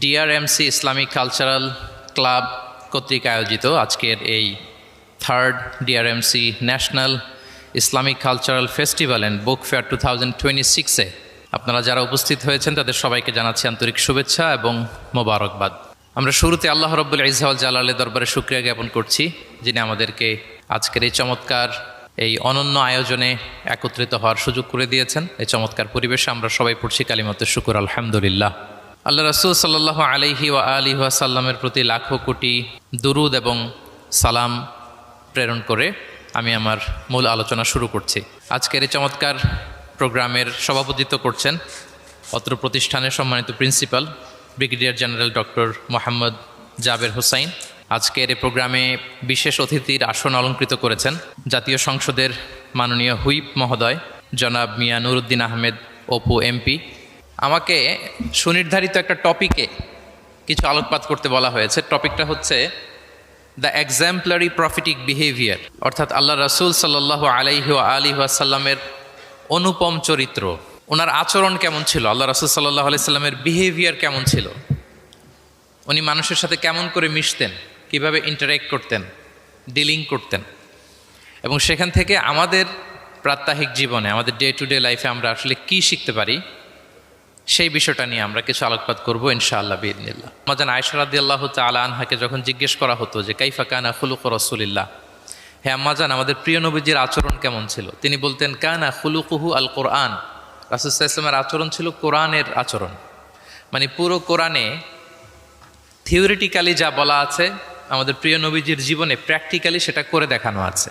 DRMC Islamic cultural club কর্তৃক আয়োজিত আজকের এই third DRMC national Islamic cultural festival and book fair 2026-এ আপনারা যারা উপস্থিত হয়েছেন তাদের সবাইকে জানাচ্ছি আন্তরিক শুভেচ্ছা এবং মোবারকবাদ। আমরা শুরুতে আল্লাহ রব্বুল ইজ্জা ওয়াল জালালের দরবারে শুকরিয়া জ্ঞাপন করছি, যিনি আমাদেরকে আজকের এই চমৎকার এই অনন্য আয়োজনে একত্রিত হওয়ার সুযোগ করে দিয়েছেন। এই চমৎকার পরিবেশে আমরা সবাই পড়ছি কালিমাতুশ শুকর আলহামদুলিল্লাহ। আল্লাহ রাসূল সাল্লাল্লাহু আলাইহি ওয়া আলিহি ওয়াসাল্লামের প্রতি লাখো কোটি দুরুদ এবং সালাম প্রেরণ করে আমি আমার মূল আলোচনা শুরু করছি। আজকের এই চমৎকার প্রোগ্রামের সভাপতিত্ব করছেন অত্র প্রতিষ্ঠানের সম্মানিত principal brigadier general doctor Mohammad Jaber Hossain. আজকের এই প্রোগ্রামে বিশেষ অতিথির আসন অলঙ্কৃত করেছেন জাতীয় সংসদের মাননীয় হুইপ মহোদয় জনাব মিয়া নুরুদ্দিন আহমেদ অপু এমপি। আমাকে সুনির্ধারিত একটা টপিকে কিছু আলোকপাত করতে বলা হয়েছে। টপিকটা হচ্ছে দ্য এক্সাম্পলারি প্রফিটিক বিহেভিয়ার, অর্থাৎ আল্লাহ রাসূল সাল্লাল্লাহু আলাইহি ওয়া আলিহি ওয়াসাল্লামের অনুপম চরিত্র, ওনার আচরণ কেমন ছিল, আল্লাহ রাসূল সাল্লাল্লাহু আলাইহি সাল্লামের বিহেভিয়ার কেমন ছিল, উনি মানুষের সাথে কেমন করে মিশতেন, কিভাবে ইন্টারেক্ট করতেন, ডিলিং করতেন, এবং সেখান থেকে আমাদের প্রাত্যহিক জীবনে আমাদের ডে টু ডে লাইফে আমরা আসলে কি শিখতে পারি সেই বিষয়টা নিয়ে আমরা কিছু আলোকপাত করবো ইনশাআল্লাহ বিইذনিল্লাহ। আম্মাজান আয়েশা রাদিয়াল্লাহু তাআলা আনহাকে যখন জিজ্ঞেস করা হতো যে কাইফা কানা খুলুকু রাসূলিল্লাহ, হে আম্মাজান আমাদের প্রিয় নবীজির আচরণ কেমন ছিল, তিনি বলতেন কানা খুলুকুহু আল কোরআন, রাসূল সাল্লাল্লাহু আলাইহি ওয়াসাল্লামের আচরণ ছিল কোরআনের আচরণ। মানে পুরো কোরআনে থিওরিটিক্যালি যা বলা আছে আমাদের প্রিয় নবীজির জীবনে প্র্যাকটিক্যালি সেটা করে দেখানো আছে।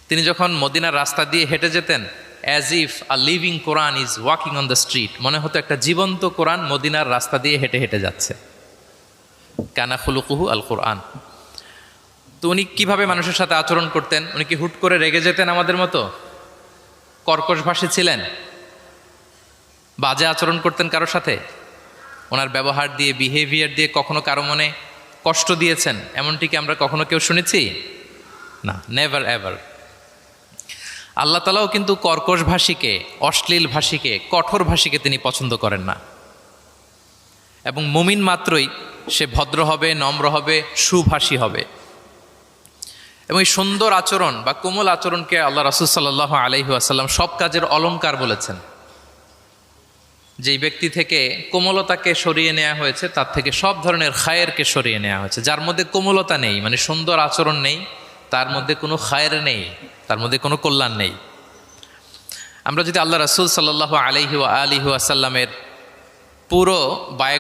তিনি যখন মদিনার রাস্তা দিয়ে হেঁটে যেতেন, as if a living Quran is walking on the street, মনে হতো একটা জীবন্ত কোরআন মদিনার রাস্তা দিয়ে হেঁটে হেঁটে যাচ্ছে। কানা খুলুকুহু আল কোরআন। তো উনি কীভাবে মানুষের সাথে আচরণ করতেন? উনি কি হুট করে রেগে যেতেন আমাদের মতো? কর্কশভাষী ছিলেন? বাজে আচরণ করতেন কারোর সাথে? ওনার ব্যবহার দিয়ে, বিহেভিয়ার দিয়ে কখনো কারো মনে কষ্ট দিয়েছেন এমনটি কি আমরা কখনো কেউ শুনেছি? না, নেভার এভার। আল্লাহ তাআলাও কিন্তু কর্কশ ভাষীকে, অশ্লীল ভাষীকে, কঠোর ভাষীকে তিনি পছন্দ করেন না। এবং মুমিন মাত্রই সে ভদ্র হবে, নম্র হবে, সুভাষী হবে। এবং এই সুন্দর আচরণ বা কোমল আচরণকে আল্লাহ রাসূল সাল্লাল্লাহু আলাইহি ওয়াসাল্লাম সব কাজের অলংকার বলেছেন। যেই ব্যক্তি থেকে কোমলতাকে সরিয়ে নেওয়া হয়েছে তার থেকে সব ধরনের খায়েরকে সরিয়ে নেওয়া হয়েছে। যার মধ্যে কোমলতা নেই, মানে সুন্দর আচরণ নেই, তার মধ্যে কোনো খায়ের নেই, তার মধ্যে কোনো কল্যাণ নেই। আমরা যদি আল্লাহ রাসূল সাল্লাল্লাহু আলাইহি ওয়া আলিহি ওয়াসাল্লামের পুরো